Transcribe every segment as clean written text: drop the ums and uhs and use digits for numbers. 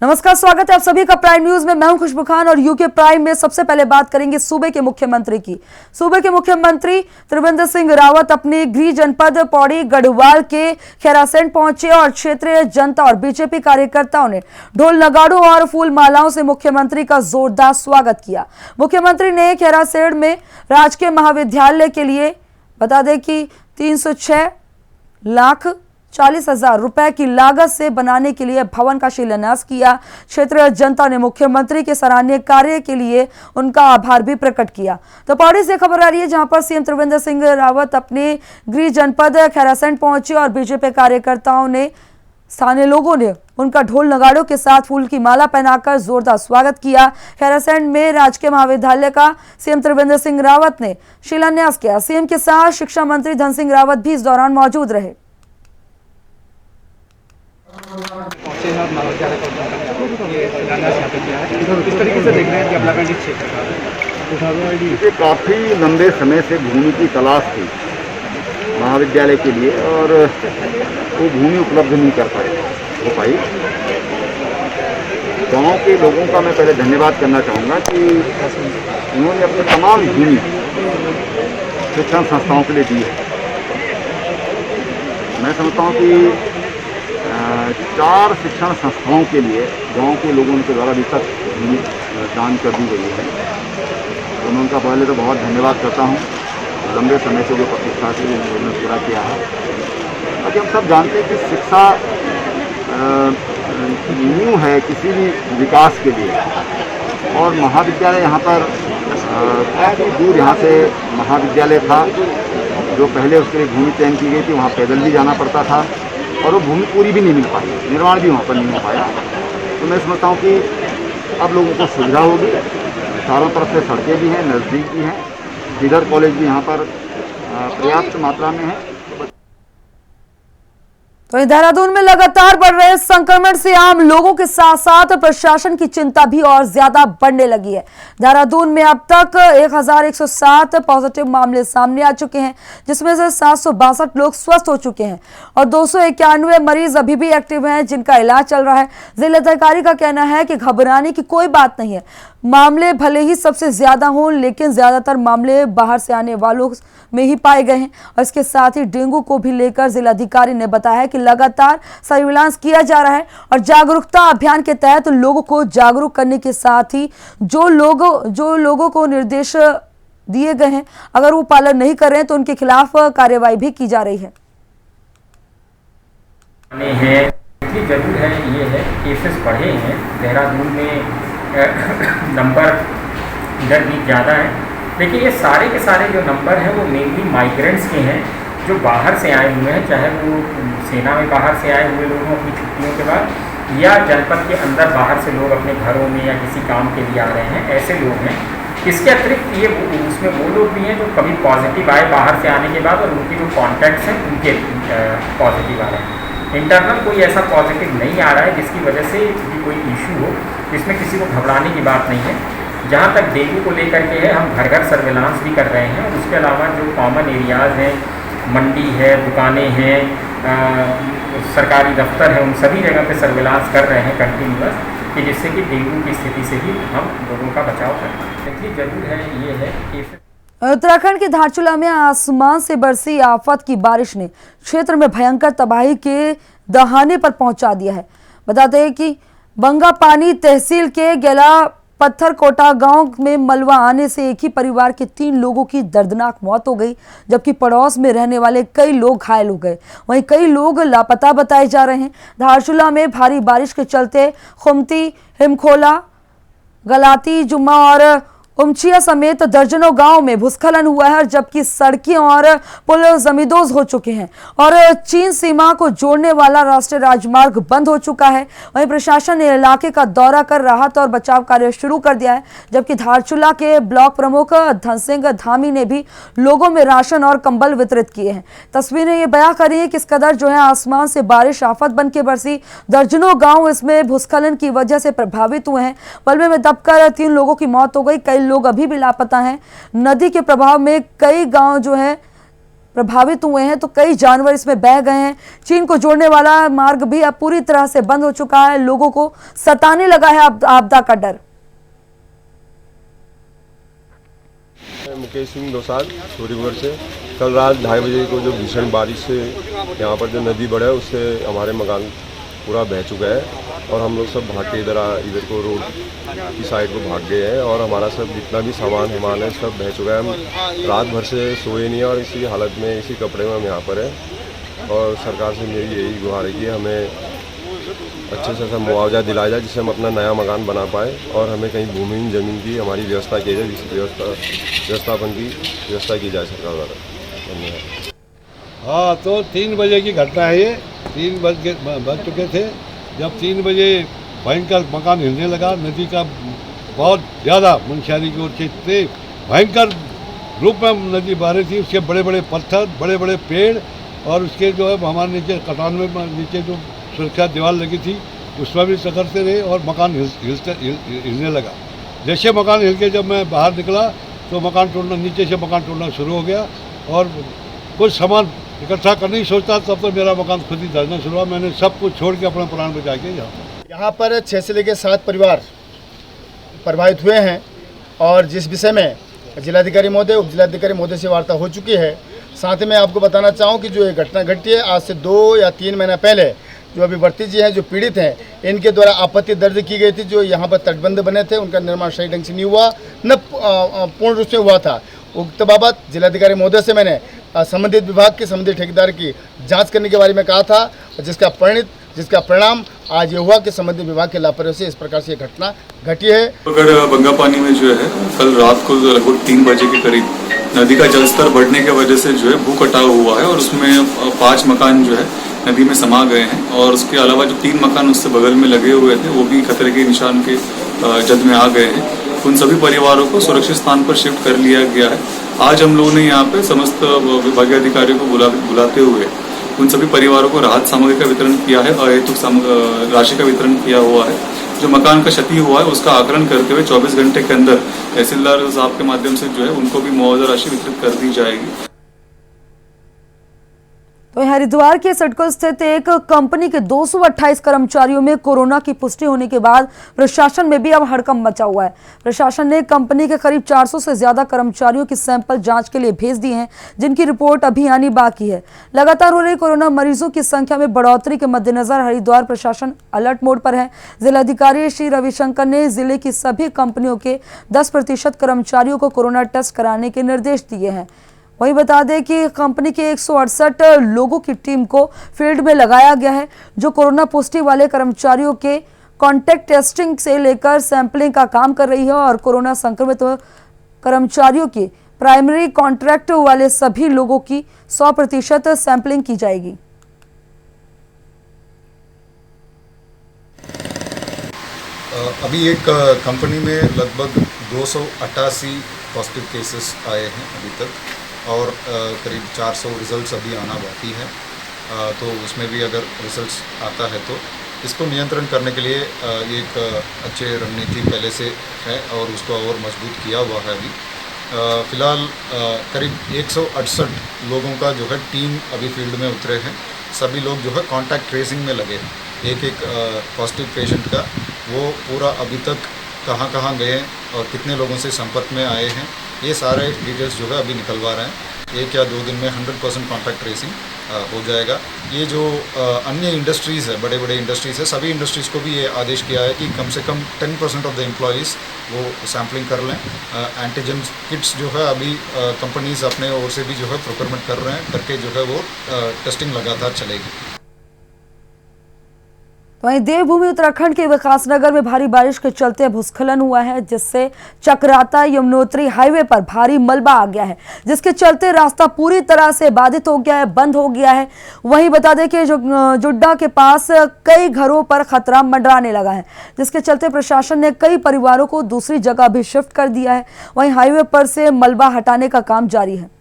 नमस्कार, स्वागत है आप सभी का प्राइम न्यूज में। मैं हूं खुशबू खान और यूके प्राइम में सबसे पहले बात करेंगे सूबे के मुख्यमंत्री की। सूबे के मुख्यमंत्री त्रिवेंद्र सिंह रावत अपने गृह जनपद पौड़ी गढ़वाल के खैरासैंण पहुंचे और क्षेत्रीय जनता और बीजेपी कार्यकर्ताओं ने ढोल नगाड़ों और फूल मालाओं से मुख्यमंत्री का जोरदार स्वागत किया। मुख्यमंत्री ने खैरासैंण में राजकीय महाविद्यालय के लिए बता दें कि 306,40,000 रुपए की लागत से बनाने के लिए भवन का शिलान्यास किया। क्षेत्रीय जनता ने मुख्यमंत्री के सराहनीय कार्य के लिए उनका आभार भी प्रकट किया। तो पौड़ी से खबर आ रही है, जहां पर सीएम त्रिवेंद्र सिंह रावत अपने गृह जनपद खैरासैंण पहुंचे और बीजेपी कार्यकर्ताओं ने, स्थानीय लोगों ने उनका ढोल नगाड़ों के साथ फूल की माला पहनाकर जोरदार स्वागत किया। खैरासैंण में राजकीय महाविद्यालय का सीएम त्रिवेंद्र सिंह रावत ने शिलान्यास किया। सीएम के साथ शिक्षा मंत्री धन सिंह रावत भी इस दौरान मौजूद रहे। किस तरीके से देख रहे हैं कि अपना क्षेत्र काफ़ी लंबे समय से भूमि की तलाश थी महाविद्यालय के लिए और वो भूमि उपलब्ध नहीं हो पाई। गांव के लोगों का मैं पहले धन्यवाद करना चाहूँगा कि उन्होंने अपनी तमाम भूमि शिक्षण संस्थाओं के लिए दी है। मैं समझता हूँ कि 4 शिक्षण संस्थाओं के लिए गांव के लोगों के द्वारा अभी तक भूमि दान कर दी गई है। तो मैं उनका पहले तो बहुत धन्यवाद करता हूं। लंबे समय से जो प्रतीक्षा थी उन्होंने पूरा किया है। बाकी हम सब जानते हैं कि शिक्षा नींव है किसी भी विकास के लिए, और महाविद्यालय यहाँ पर काफ़ी दूर यहाँ से महाविद्यालय था, जो पहले उसके लिए भूमि चयन की गई थी, वहाँ पैदल भी जाना पड़ता था और वो भूमि पूरी भी नहीं मिल पाई, निर्माण भी वहाँ पर नहीं हो पाया। तो मैं समझता हूँ कि अब लोगों को सुविधा होगी। चारों तरफ से सड़कें भी हैं, नज़दीक भी हैं, इधर कॉलेज भी यहाँ पर पर्याप्त मात्रा में है। वहीं देहरादून में लगातार बढ़ रहे संक्रमण से आम लोगों के साथ साथ प्रशासन की चिंता भी और ज्यादा बढ़ने लगी है। देहरादून में अब तक 1107 पॉजिटिव मामले सामने आ चुके हैं, जिसमें से 762 लोग स्वस्थ हो चुके हैं और 291 मरीज अभी भी एक्टिव हैं, जिनका इलाज चल रहा है। जिलाधिकारी का कहना है कि घबराने की कोई बात नहीं है। मामले भले ही सबसे ज्यादा हों, लेकिन ज्यादातर मामले बाहर से आने वालों में ही पाए गए हैं। और इसके साथ ही डेंगू को भी लेकर जिलाधिकारी ने बताया कि लगातार सर्विलांस किया जा रहा है और जागरूकता अभियान के तहत लोगों को जागरूक करने के साथ ही जो लोगों को निर्देश दिए गए हैं, अगर वो पालन नहीं कर रहे हैं तो उनके खिलाफ कार्रवाई भी की जा रही है। जरूर है, ये है केसेस बढ़े हैं देहरादून में, नंबर इधर भी ज़्यादा है, लेकिन ये सारे के सारे जो नंबर हैं वो मेनली माइग्रेंट्स के हैं, जो बाहर से आए हुए हैं, चाहे वो सेना में बाहर से आए हुए लोग हों अपनी छुट्टियों के बाद, या जनपद के अंदर बाहर से लोग अपने घरों में या किसी काम के लिए आ रहे हैं, ऐसे लोग हैं। इसके अतिरिक्त ये उसमें वो लोग भी हैं जो कभी पॉजिटिव आए बाहर से आने के बाद और उनके जो कॉन्टैक्ट्स हैं उनके पॉजिटिव आ रहे हैं। इंटरनल कोई ऐसा पॉजिटिव नहीं आ रहा है जिसकी वजह से भी कोई इशू हो, इसमें किसी को घबराने की बात नहीं है। जहाँ तक डेंगू को लेकर के है, हम घर घर सर्विलांस भी कर रहे हैं और उसके अलावा जो कॉमन एरियाज़ हैं, मंडी है, दुकानें हैं, सरकारी दफ्तर है, उन सभी जगह पे सर्विलांस कर रहे हैं कंटिन्यूअस, कि जिससे कि डेंगू की स्थिति से भी हम लोगों का बचाव करें। इसलिए जरूर है, ये है कि उत्तराखंड के धारचूला में आसमान से बरसी आफत की बारिश ने क्षेत्र में भयंकर तबाही के दहाने पर पहुंचा दिया है। बताते हैं कि बंगापानी तहसील के गेला पत्थरकोटा गांव में मलबा आने से एक ही परिवार के 3 लोगों की दर्दनाक मौत हो गई, जबकि पड़ोस में रहने वाले कई लोग घायल हो गए। वहीं कई लोग लापता बताए जा रहे हैं। धारचूला में भारी बारिश के चलते खुमती, हिमखोला, गलाती, जुम्मा और उमचिया समेत दर्जनों गांव में भूस्खलन हुआ है, जबकि सड़कें और पुल जमींदोज हो चुके हैं और चीन सीमा को जोड़ने वाला राष्ट्रीय राजमार्ग बंद हो चुका है। वहीं प्रशासन ने इलाके का दौरा कर राहत और बचाव कार्य शुरू कर दिया है, जबकि धारचूला के ब्लॉक प्रमुख धन सिंह धामी ने भी लोगों में राशन और कंबल वितरित किए हैं। तस्वीरें ये बयां कर रही है किस कदर जो है आसमान से बारिश आफत बन के बरसी। दर्जनों गाँव इसमें भूस्खलन की वजह से प्रभावित हुए हैं। मलबे में दबकर 3 लोगों की मौत हो गई, कई लोग अभी भी लापता हैं। नदी के प्रभाव में कई गांव जो है प्रभावित हुए हैं, तो कई जानवर इसमें बह गए हैं। चीन को जोड़ने वाला मार्ग भी अब पूरी तरह से बंद हो चुका है। लोगों को सताने लगा है आपदा का डर। मुकेश सिंह दोसाल सूर्यपुर से। कल रात 2:30 बजे को जो भीषण बारिश से यहाँ पर जो नदी बढ़ा है उससे हमारे मकान पूरा बह चुका है और हम लोग सब भाग के इधर को रोड की साइड को भाग गए हैं और हमारा सब जितना भी सामान है सब बह चुका है। हम रात भर से सोए नहीं और इसी हालत में, इसी कपड़े में हम यहाँ पर हैं और सरकार से मेरी यही गुहार है कि हमें अच्छे से मुआवजा दिलाया जाए जिससे हम अपना नया मकान बना पाए और हमें कहीं भूमिहीन ज़मीन की हमारी व्यवस्था की जाए, जिस व्यवस्थापन की व्यवस्था की जाए सरकार द्वारा। धन्यवाद। हाँ, तो 3 बजे की घटना है ये। 3 बज चुके थे जब 3 बजे भयंकर मकान हिलने लगा। नदी का बहुत ज़्यादा मुनस्यारी की ओर से इतने भयंकर रूप में नदी बह रही थी। उसके बड़े बड़े पत्थर, बड़े बड़े पेड़ और उसके जो है हमारे नीचे कटान में नीचे जो सुरक्षा दीवार लगी थी उसमें भी सकरते रहे और मकान हिलने लगा। जैसे मकान हिल के जब मैं बाहर निकला तो मकान टूटना, नीचे से मकान टूटना शुरू हो गया और कुछ सामान इकट्ठा करने की सोचता तब तो मेरा मकान खुद ही धंसना शुरू हुआ। मैंने सब कुछ छोड़ के अपना प्राण बचा के यहाँ पर 6 से लेकर 7 परिवार प्रभावित हुए हैं और जिस विषय में जिलाधिकारी महोदय, उप जिलाधिकारी महोदय से वार्ता हो चुकी है। साथ ही मैं आपको बताना चाहूँ कि जो ये घटना घटी है आज से 2 या 3 महीना पहले जो अभिवर्ती जी हैं, जो पीड़ित हैं, इनके द्वारा आपत्ति दर्ज की गई थी। जो यहाँ पर तटबंध बने थे उनका निर्माण सही ढंग से नहीं हुआ, न पूर्ण रूप से हुआ था। उक्त बाबत जिलाधिकारी महोदय से मैंने संबंधित विभाग के संबंधित ठेकेदार की जांच करने के बारे में कहा था, जिसका परिणाम आज ये हुआ कि संबंधित विभाग के लापरवाही से इस प्रकार से ये घटना घटी है। अगर बंगापानी में जो है कल रात को लगभग 3 बजे के करीब नदी का जलस्तर बढ़ने की वजह से जो है भू कटाव हुआ है और उसमें 5 मकान जो है नदी में समा गए हैं और उसके अलावा जो 3 मकान उससे बगल में लगे हुए थे वो भी खतरे के निशान के जद में आ गए हैं। उन सभी परिवारों को सुरक्षित स्थान पर शिफ्ट कर लिया गया है। आज हम लोगों ने यहाँ पे समस्त विभागीय अधिकारियों को बुलाते हुए उन सभी परिवारों को राहत सामग्री का वितरण किया है, अहेतुक राशि का वितरण किया हुआ है। जो मकान का क्षति हुआ है उसका आकलन करते हुए 24 घंटे के अंदर तहसीलदार साहब के माध्यम से जो है उनको भी मुआवजा राशि वितरित कर दी जाएगी। तो हरिद्वार के सटको स्थित एक कंपनी के 228 कर्मचारियों में कोरोना की पुष्टि होने के बाद प्रशासन में भी अब हड़कंप मचा हुआ है। प्रशासन ने कंपनी के करीब 400 से ज्यादा कर्मचारियों की सैंपल जांच के लिए भेज दिए हैं, जिनकी रिपोर्ट अभी आनी बाकी है। लगातार हो रही कोरोना मरीजों की संख्या में बढ़ोतरी के मद्देनजर हरिद्वार प्रशासन अलर्ट मोड पर है। जिलाधिकारी श्री रविशंकर ने जिले की सभी कंपनियों के 10% कर्मचारियों को कोरोना टेस्ट कराने के निर्देश दिए हैं। वही बता दें कि कंपनी के 168 लोगों की टीम को फील्ड में लगाया गया है, जो कोरोना पुष्टि वाले कर्मचारियों के कॉन्टैक्ट टेस्टिंग से लेकर सैंपलिंग का काम कर रही है और कोरोना संक्रमित कर्मचारियों की प्राइमरी कॉन्ट्रैक्ट वाले सभी लोगों की 100% सैंपलिंग की जाएगी। अभी एक कंपनी में लगभग 288 पॉजिटिव केसेस आए हैं अभी तक और करीब 400 रिजल्ट्स अभी आना बाकी है। तो उसमें भी अगर रिजल्ट्स आता है तो इसको नियंत्रण करने के लिए एक अच्छे रणनीति पहले से है और उसको और मजबूत किया हुआ है। अभी फ़िलहाल करीब 168 लोगों का जो है टीम अभी फील्ड में उतरे हैं। सभी लोग जो है कॉन्टैक्ट ट्रेसिंग में लगे हैं। एक पॉजिटिव पेशेंट का वो पूरा अभी तक कहाँ गए और कितने लोगों से संपर्क में आए हैं, ये सारे डिटेल्स जो है अभी निकलवा रहे हैं। 1 या 2 दिन में 100% कॉन्टैक्ट ट्रेसिंग हो जाएगा। ये जो अन्य इंडस्ट्रीज़ है, बड़े बड़े इंडस्ट्रीज़ है, सभी इंडस्ट्रीज़ को भी ये आदेश किया है कि कम से कम 10% ऑफ द एम्प्लॉयज़ वो सैम्पलिंग कर लें। एंटीजन किट्स जो है अभी कंपनीज़ अपने ओर से भी जो है प्रोक्योरमेंट कर रहे हैं, करके जो है वो टेस्टिंग लगातार चलेगी। वहीं देवभूमि उत्तराखंड के विकासनगर में भारी बारिश के चलते भूस्खलन हुआ है, जिससे चक्राता यमुनोत्री हाईवे पर भारी मलबा आ गया है, जिसके चलते रास्ता पूरी तरह से बाधित हो गया है, बंद हो गया है। वहीं बता दें कि जुड्डा के पास कई घरों पर खतरा मंडराने लगा है, जिसके चलते प्रशासन ने कई परिवारों को दूसरी जगह भी शिफ्ट कर दिया है। वहीं हाईवे पर से मलबा हटाने का काम जारी है।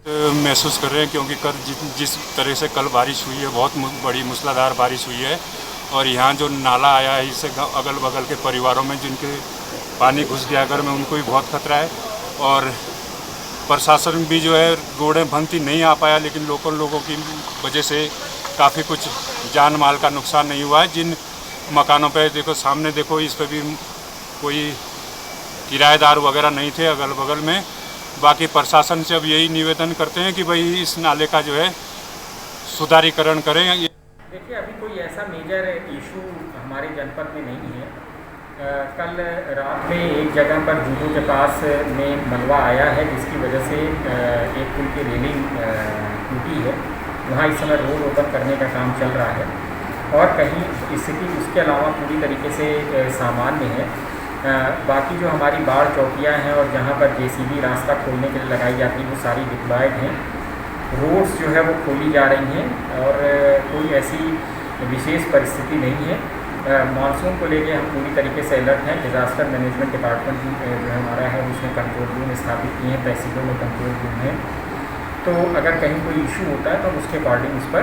महसूस कर रहे हैं क्योंकि जिस तरह से कल बारिश हुई है, बहुत बड़ी मूसलाधार बारिश हुई है और यहाँ जो नाला आया है इससे अगल बगल के परिवारों में जिनके पानी घुस गया घर में उनको भी बहुत खतरा है। और प्रशासन भी जो है रोडें बनती नहीं आ पाया, लेकिन लोकल लोगों की वजह से काफ़ी कुछ जान माल का नुकसान नहीं हुआ है। जिन मकानों पे देखो सामने देखो, इस पे भी कोई किराएदार वगैरह नहीं थे अगल बगल में। बाकी प्रशासन से अब यही निवेदन करते हैं कि भाई इस नाले का जो है सुधारीकरण करें। देखिए, अभी कोई ऐसा मेजर इशू हमारे जनपद में नहीं है। कल रात में एक जगह पर जूडो के पास में मलबा आया है, जिसकी वजह से एक पुल की रेलिंग टूटी है। वहाँ इस समय रोड ओपन करने का काम चल रहा है और कहीं स्थिति उसके अलावा पूरी तरीके से सामान्य है। बाकी जो हमारी बाढ़ चौकियाँ हैं और जहाँ पर जेसीबी रास्ता खोलने के लिए लगाई जाती है वो सारी डिप्लॉयड हैं। रोड्स जो है वो खोली जा रही हैं और कोई ऐसी विशेष परिस्थिति नहीं है। मानसून को लेके हम पूरी तरीके से अलर्ट हैं। डिज़ास्टर मैनेजमेंट डिपार्टमेंट जो हमारा है उसने कंट्रोल रूम स्थापित किए हैं, तहसीलों में कंट्रोल रूम है। तो अगर कहीं कोई इशू होता है तो उसके अकॉर्डिंग उस पर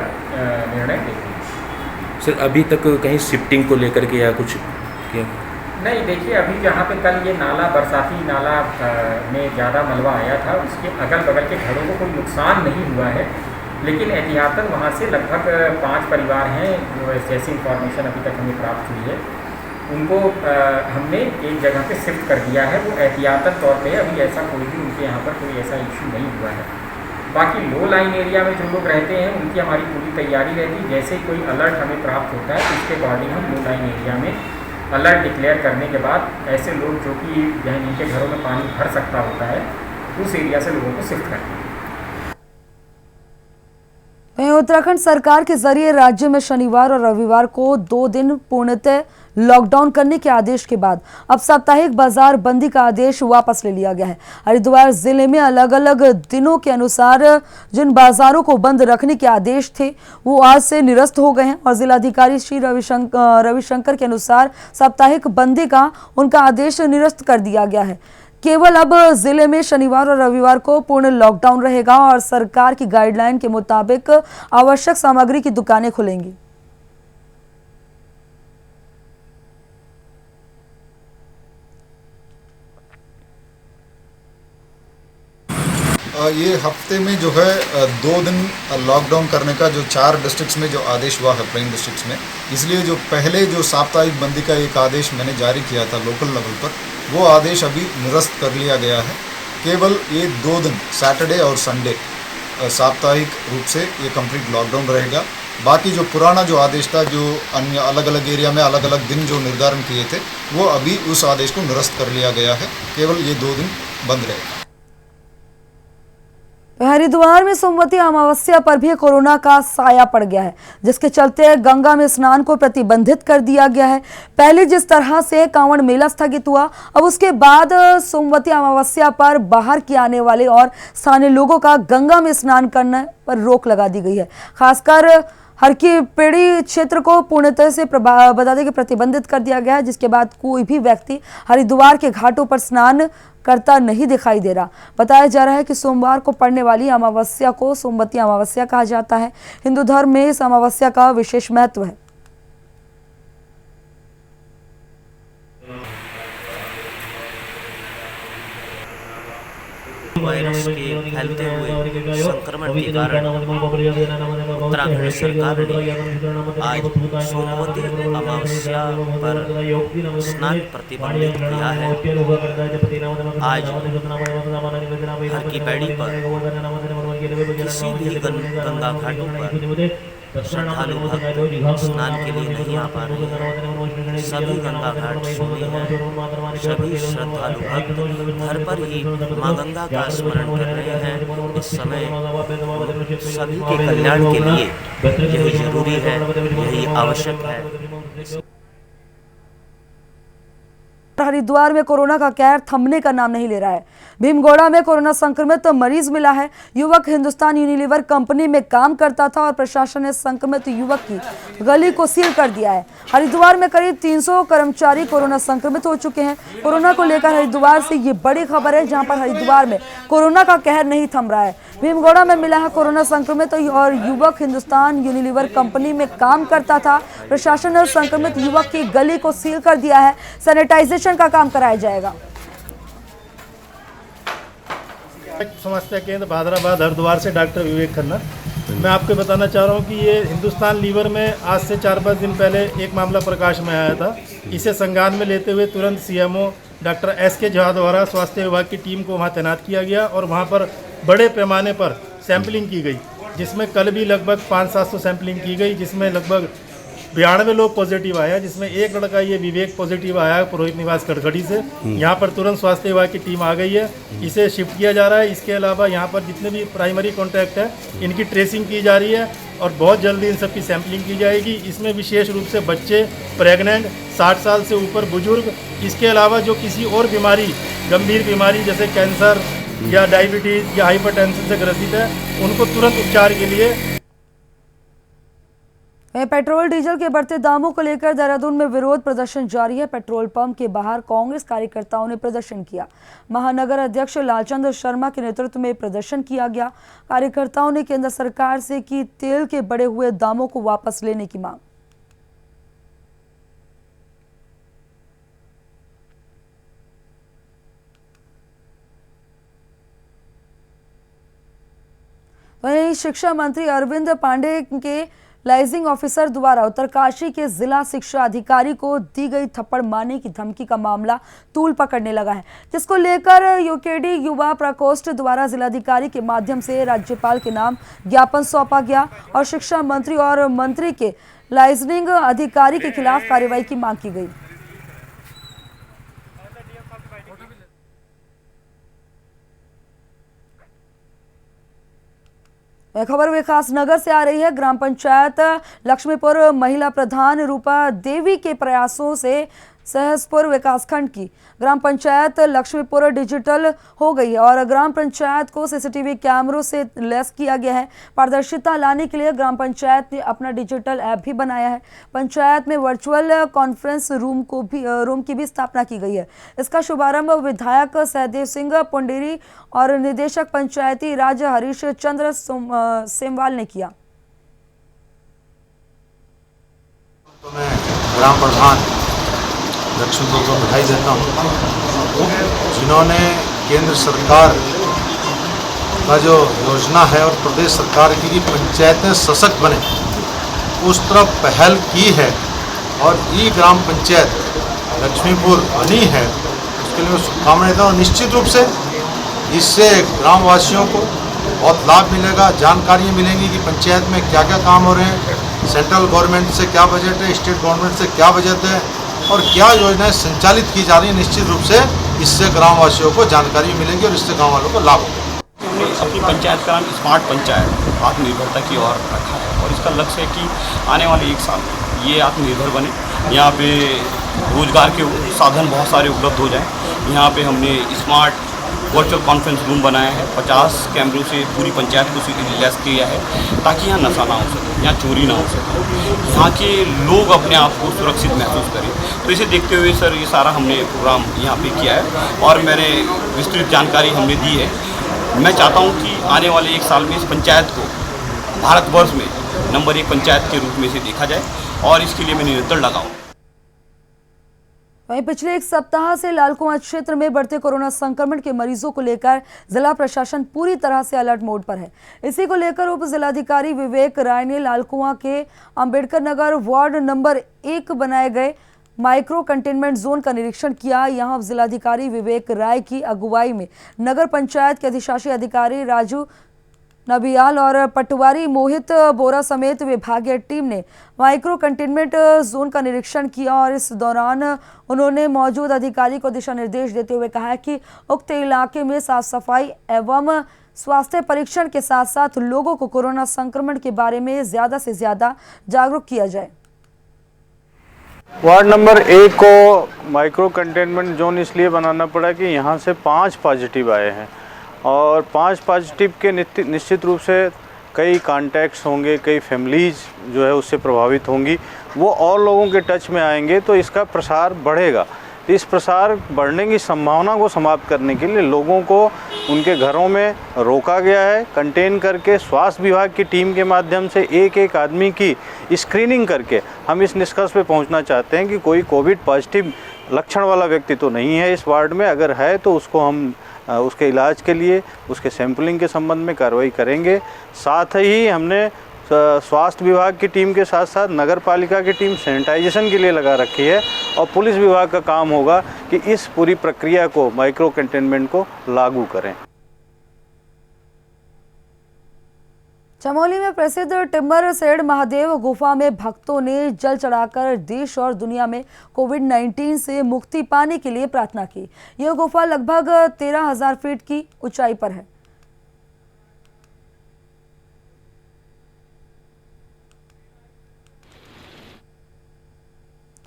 निर्णय लेते हैं। सर, अभी तक कहीं शिफ्टिंग को लेकर के या कुछ किया? नहीं, देखिए, अभी जहाँ पे कल ये नाला बरसाती नाला में ज़्यादा मलबा आया था उसके अगल बगल के घरों को कोई नुकसान नहीं हुआ है, लेकिन एहतियातन वहाँ से लगभग 5 परिवार हैं जो जैसी इंफॉर्मेशन अभी तक हमें प्राप्त हुई है उनको हमने एक जगह पे शिफ्ट कर दिया है। वो एहतियातन तौर पे, अभी ऐसा कोई भी उनके यहाँ पर कोई ऐसा इशू नहीं हुआ है। बाकी लो लाइन एरिया में जो लोग रहते हैं उनकी हमारी पूरी तैयारी रहती है। जैसे कोई अलर्ट हमें प्राप्त होता है उसके अकॉर्डिंग हम लो लाइन एरिया में अलर्ट डिक्लेयर करने के बाद ऐसे लोग जो कि जिनके घरों में पानी भर सकता होता है उस एरिया से लोगों को शिफ्ट करते हैं। वहीं उत्तराखंड सरकार के जरिए राज्य में शनिवार और रविवार को 2 दिन पूर्णतः लॉकडाउन करने के आदेश के बाद अब साप्ताहिक बाजार बंदी का आदेश वापस ले लिया गया है। हरिद्वार जिले में अलग अलग दिनों के अनुसार जिन बाजारों को बंद रखने के आदेश थे वो आज से निरस्त हो गए हैं और जिलाधिकारी श्री रविशंकर के अनुसार साप्ताहिक बंदी का उनका आदेश निरस्त कर दिया गया है। केवल अब जिले में शनिवार और रविवार को पूर्ण लॉकडाउन रहेगा और सरकार की गाइडलाइन के मुताबिक आवश्यक सामग्री की दुकानें खुलेंगी। ये हफ्ते में जो है 2 दिन लॉकडाउन करने का जो 4 डिस्ट्रिक्ट्स में जो आदेश हुआ है प्लेन डिस्ट्रिक्ट्स में, इसलिए जो पहले जो साप्ताहिक बंदी का एक आदेश मैंने जारी किया था लोकल लेवल पर, वो आदेश अभी निरस्त कर लिया गया है। केवल ये 2 दिन सैटरडे और संडे साप्ताहिक रूप से ये कंप्लीट लॉकडाउन रहेगा। बाकी जो पुराना जो आदेश था, जो अन्य अलग अलग एरिया में अलग अलग दिन जो निर्धारण किए थे, वो अभी उस आदेश को निरस्त कर लिया गया है। केवल ये 2 दिन बंद रहेगा। हरिद्वार में सोमवती अमावस्या पर भी कोरोना का साया पड़ गया है, जिसके चलते गंगा में स्नान को प्रतिबंधित कर दिया गया है। पहले जिस तरह से कांवड़ मेला स्थगित हुआ, अब उसके बाद सोमवती अमावस्या पर बाहर के आने वाले और स्थानीय लोगों का गंगा में स्नान करने पर रोक लगा दी गई है। खासकर हर की पेड़ी क्षेत्र को पूर्णतः से बता दें कि प्रतिबंधित कर दिया गया है, जिसके बाद कोई भी व्यक्ति हरिद्वार के घाटों पर स्नान करता नहीं दिखाई दे रहा। बताया जा रहा है कि सोमवार को पड़ने वाली अमावस्या को सोमवती अमावस्या कहा जाता है। हिंदू धर्म में इस अमावस्या का विशेष महत्व है। वायरस के फैलते हुए संक्रमण के कारण उत्तराखंड सरकार ने आज सोमवती अमावस्या पर स्नान प्रतिबंधित किया है। आज हर की पैड़ी पर किसी भी गंगा घाटों पर श्रद्धालु भक्त स्नान के लिए नहीं आ पा रहे हैं। सभी गंगा घाट सूने हैं। सभी श्रद्धालु भक्त घर पर ही मां गंगा का स्मरण कर रहे हैं। इस समय सभी के कल्याण के लिए यही जरूरी है, यही आवश्यक है। हरिद्वार में कोरोना का कहर थमने का नाम नहीं ले रहा है। भीमगोड़ा में कोरोना संक्रमित मरीज मिला है। युवक हिंदुस्तान यूनिलीवर कंपनी में काम करता था और प्रशासन ने संक्रमित युवक की गली को सील कर दिया है। हरिद्वार में करीब 300 कर्मचारी कोरोना संक्रमित हो चुके हैं। कोरोना को लेकर हरिद्वार से ये बड़ी खबर है, जहां पर हरिद्वार में कोरोना का कहर नहीं थम रहा है। भीमगौड़ा में मिला है कोरोना संक्रमित और युवक हिंदुस्तान यूनिलीवर कंपनी में काम करता था। प्रशासन ने संक्रमित युवक की गली को सील कर दिया है। सैनिटाइजेशन का काम कराया जाएगा। समस्या केंद्र भादराबाद हरिद्वार से डॉक्टर विवेक खन्ना। मैं आपको बताना चाह रहा हूँ कि ये हिंदुस्तान लीवर में आज से 4-5 दिन पहले एक मामला प्रकाश में आया था। इसे संज्ञान में लेते हुए तुरंत सीएमओ डॉक्टर एस.के. झा द्वारा स्वास्थ्य विभाग की टीम को वहाँ तैनात किया गया और वहाँ पर बड़े पैमाने पर सैंपलिंग की गई, जिसमें कल भी लगभग 500-700 सैंपलिंग की गई, जिसमें लगभग 92 लोग पॉजिटिव आया, जिसमें एक लड़का ये विवेक पॉजिटिव आया पुरोहित निवास खड़खड़ी से। यहाँ पर तुरंत स्वास्थ्य विभाग की टीम आ गई है, इसे शिफ्ट किया जा रहा है। इसके अलावा यहाँ पर जितने भी प्राइमरी कॉन्टैक्ट है इनकी ट्रेसिंग की जा रही है और बहुत जल्दी इन सब की सैंपलिंग की जाएगी। इसमें विशेष रूप से बच्चे, प्रेग्नेंट, 60 साल से ऊपर बुजुर्ग, इसके अलावा जो किसी और बीमारी, गंभीर बीमारी जैसे कैंसर या डायबिटीज़ या हाइपरटेंशन से ग्रसित है, उनको तुरंत उपचार के लिए। पेट्रोल डीजल के बढ़ते दामों को लेकर देहरादून में विरोध प्रदर्शन जारी है। पेट्रोल पंप के बाहर कांग्रेस कार्यकर्ताओं ने प्रदर्शन किया। महानगर अध्यक्ष लालचंद शर्मा के नेतृत्व में प्रदर्शन किया गया। कार्यकर्ताओं ने केंद्र सरकार से की तेल के बढ़े हुए दामों को वापस लेने की मांग। वहीं शिक्षा मंत्री अरविंद पांडे के लाइजिंग ऑफिसर द्वारा उत्तरकाशी के जिला शिक्षा अधिकारी को दी गई थप्पड़ मारने की धमकी का मामला तूल पकड़ने लगा है, जिसको लेकर यूकेडी युवा प्रकोष्ठ द्वारा जिलाधिकारी के माध्यम से राज्यपाल के नाम ज्ञापन सौंपा गया और शिक्षा मंत्री और मंत्री के लाइजिंग अधिकारी के खिलाफ कार्रवाई की मांग की गई। खबर विकास नगर से आ रही है। ग्राम पंचायत लक्ष्मीपुर महिला प्रधान रूपा देवी के प्रयासों से सहसपुर विकासखंड की ग्राम पंचायत लक्ष्मीपुर डिजिटल हो गई है और ग्राम पंचायत को सीसीटीवी कैमरों से लैस किया गया है। पारदर्शिता लाने के लिए ग्राम पंचायत ने अपना डिजिटल ऐप भी बनाया है। पंचायत में वर्चुअल कॉन्फ्रेंस रूम की भी स्थापना की गई है। इसका शुभारंभ विधायक सहदेव सिंह पुंडेरी और निदेशक पंचायती राज हरीश चंद्र सेमवाल ने किया। तो मैं ग्राम प्रधान लक्ष्मीपुर को बधाई देता हूँ, जिन्होंने केंद्र सरकार का जो योजना है और प्रदेश सरकार की पंचायतें सशक्त बने उस तरफ पहल की है और ई ग्राम पंचायत लक्ष्मीपुर बनी है, उसके लिए मैं शुभकामनाएं देता हूँ। निश्चित रूप से इससे ग्रामवासियों को बहुत लाभ मिलेगा, जानकारियाँ मिलेंगी कि पंचायत में क्या क्या काम हो रहे हैं, सेंट्रल गवर्नमेंट से क्या बजट है, स्टेट गवर्नमेंट से क्या बजट है और क्या योजनाएं संचालित की जा रही हैं। निश्चित रूप से इससे ग्रामवासियों को जानकारी मिलेगी और इससे गांव वालों को लाभ होगा। हमने अपनी पंचायत का नाम स्मार्ट पंचायत आत्मनिर्भरता की ओर रखा है और इसका लक्ष्य है कि आने वाले 1 साल में ये आत्मनिर्भर बने, यहाँ पे रोजगार के साधन बहुत सारे उपलब्ध हो जाएँ। यहाँ पे हमने स्मार्ट वर्चुअल कॉन्फ्रेंस रूम बनाया है, 50 कैमरों से पूरी पंचायत को लैस किया है ताकि यहाँ नशा ना हो सके, यहाँ चोरी ना हो सके, यहाँ के लोग अपने आप को सुरक्षित महसूस करें। तो इसे देखते हुए सर ये सारा हमने प्रोग्राम यहाँ पे किया है और मैंने विस्तृत जानकारी हमने दी है। मैं चाहता हूँ कि आने वाले 1 साल में इस पंचायत को भारतवर्ष में नंबर 1 पंचायत के रूप में से देखा जाए और इसके लिए मैं निरंतर लगाऊँ। वहीं पिछले 1 सप्ताह से लालकुआं क्षेत्र में बढ़ते कोरोना संक्रमण के मरीजों को लेकर जिला प्रशासन पूरी तरह से अलर्ट मोड पर है। इसी को लेकर उप जिलाधिकारी विवेक राय ने लालकुआं के अंबेडकर नगर वार्ड नंबर 1 बनाए गए माइक्रो कंटेनमेंट जोन का निरीक्षण किया। यहां जिलाधिकारी विवेक राय की अगुवाई में नगर पंचायत के अधिशासी अधिकारी राजू नबियाल और पटवारी मोहित बोरा समेत विभागीय टीम ने माइक्रो कंटेनमेंट जोन का निरीक्षण किया और इस दौरान उन्होंने मौजूद अधिकारी को दिशा निर्देश देते हुए कहा कि उक्त इलाके में साफ सफाई एवं स्वास्थ्य परीक्षण के साथ साथ लोगों को कोरोना संक्रमण के बारे में ज़्यादा से ज़्यादा जागरूक किया जाए। वार्ड नंबर 1 को माइक्रो कंटेनमेंट जोन इसलिए बनाना पड़ा कि यहाँ से 5 पॉजिटिव आए हैं और 5 पॉजिटिव के निश्चित रूप से कई कॉन्टैक्ट्स होंगे, कई फैमिलीज़ जो है उससे प्रभावित होंगी, वो और लोगों के टच में आएंगे तो इसका प्रसार बढ़ेगा। तो इस प्रसार बढ़ने की संभावना को समाप्त करने के लिए लोगों को उनके घरों में रोका गया है। कंटेन करके स्वास्थ्य विभाग की टीम के माध्यम से एक एक आदमी की स्क्रीनिंग करके हम इस निष्कर्ष पे पहुंचना चाहते हैं कि कोई कोविड पॉजिटिव लक्षण वाला व्यक्ति तो नहीं है इस वार्ड में। अगर है तो उसको हम उसके इलाज के लिए उसके सैंपलिंग के संबंध में कार्रवाई करेंगे। साथ ही हमने स्वास्थ्य विभाग की टीम के साथ साथ नगर पालिका की टीम सैनिटाइजेशन के लिए लगा रखी है और पुलिस विभाग का काम होगा कि इस पूरी प्रक्रिया को माइक्रो कंटेनमेंट को लागू करें। चमोली में प्रसिद्ध टिम्बर सेठ महादेव गुफा में भक्तों ने जल चढ़ाकर देश और दुनिया में कोविड-19 से मुक्ति पाने के लिए प्रार्थना की। यह गुफा लगभग 13,000 फीट की ऊंचाई पर है।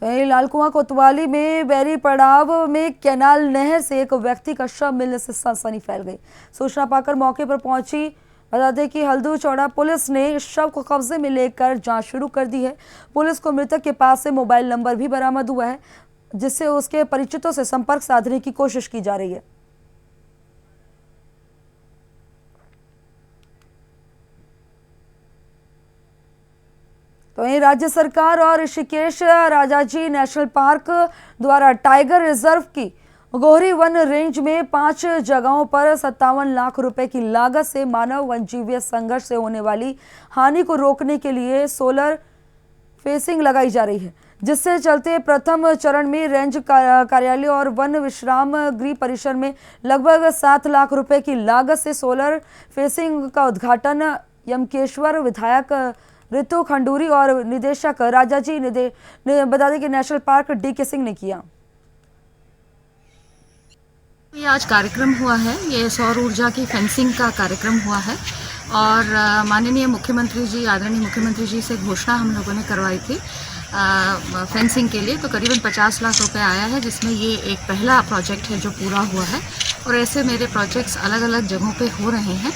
वहीं लालकुआं कोतवाली में बैरी पड़ाव में कैनाल नहर से एक व्यक्ति का शव मिलने से सनसनी फैल गई। सूचना पाकर मौके पर पहुंची बता दें कि हल्दू चौड़ा पुलिस ने शव को कब्जे में लेकर जांच शुरू कर दी है। पुलिस को मृतक के पास से मोबाइल नंबर भी बरामद हुआ है, जिससे उसके परिचितों से संपर्क साधने की कोशिश की जा रही है। तो वहीं राज्य सरकार और ऋषिकेश राजाजी नेशनल पार्क द्वारा टाइगर रिजर्व की गोहरी वन रेंज में 5 जगहों पर 57 लाख रुपए की लागत से मानव वन्यजीव संघर्ष से होने वाली हानि को रोकने के लिए सोलर फेंसिंग लगाई जा रही है, जिससे चलते प्रथम चरण में रेंज कार्यालय और वन विश्राम गृह परिसर में लगभग 7 लाख रुपए की लागत से सोलर फेंसिंग का उद्घाटन यमकेश्वर विधायक ऋतु खंडूरी और निदेशक राजाजी ने बता दें कि नेशनल पार्क DK सिंह ने किया। ये आज कार्यक्रम हुआ है, ये सौर ऊर्जा की फेंसिंग का कार्यक्रम हुआ है और माननीय मुख्यमंत्री जी, आदरणीय मुख्यमंत्री जी से घोषणा हम लोगों ने करवाई थी फेंसिंग के लिए। तो करीबन 50 लाख रुपए आया है, जिसमें ये एक पहला प्रोजेक्ट है जो पूरा हुआ है और ऐसे मेरे प्रोजेक्ट्स अलग अलग जगहों पे हो रहे हैं।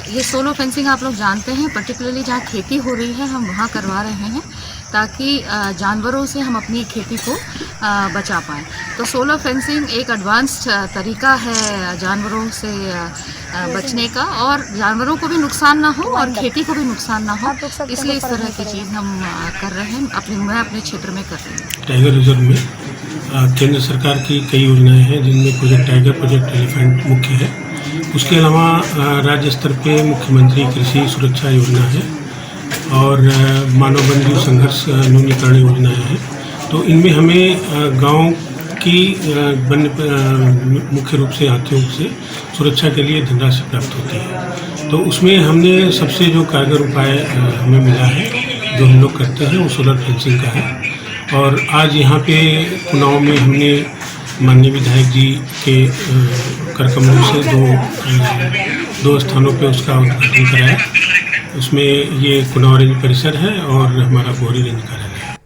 ये सोलो फेंसिंग आप लोग जानते हैं, पर्टिकुलरली जहाँ खेती हो रही है हम वहाँ करवा रहे हैं ताकि जानवरों से हम अपनी खेती को बचा पाएँ। तो सोलो फेंसिंग एक एडवांस्ड तरीका है जानवरों से बचने का और जानवरों को भी नुकसान ना हो और खेती को भी नुकसान ना हो, इसलिए इस तरह की चीज़ हम कर रहे हैं। मैं अपने क्षेत्र में कर रही हूँ। टाइगर रिजर्व में केंद्र सरकार की कई योजनाएं हैं, जिनमें प्रोजेक्ट टाइगर, प्रोजेक्ट एलिफेंट मुख्य है। उसके अलावा राज्य स्तर पे मुख्यमंत्री कृषि सुरक्षा योजना है और मानव वन्यजीव संघर्ष न्यूनीकरण योजनाएं हैं। तो इनमें हमें गांव की मुख्य रूप से हाथियों से सुरक्षा के लिए धनराशि प्राप्त होती है। तो उसमें हमने सबसे जो कारगर उपाय हमें मिला है, जो हम लोग करते हैं, वो सोलर फेंसिंग का है। और आज यहाँ पे कुनाव में हमने माननीय विधायक जी के करकमलों से दो स्थानों पे उसका उद्घाटन कराया। उसमें ये कुनाव रेंज परिसर है और हमारा गोहरी रेंज कार्यालय है।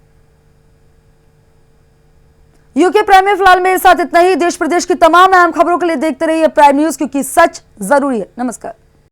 यूके प्राइम में फिलहाल मेरे साथ इतना ही। देश प्रदेश की तमाम अहम खबरों के लिए देखते रहिए प्राइम न्यूज, क्योंकि सच जरूरी है। नमस्कार।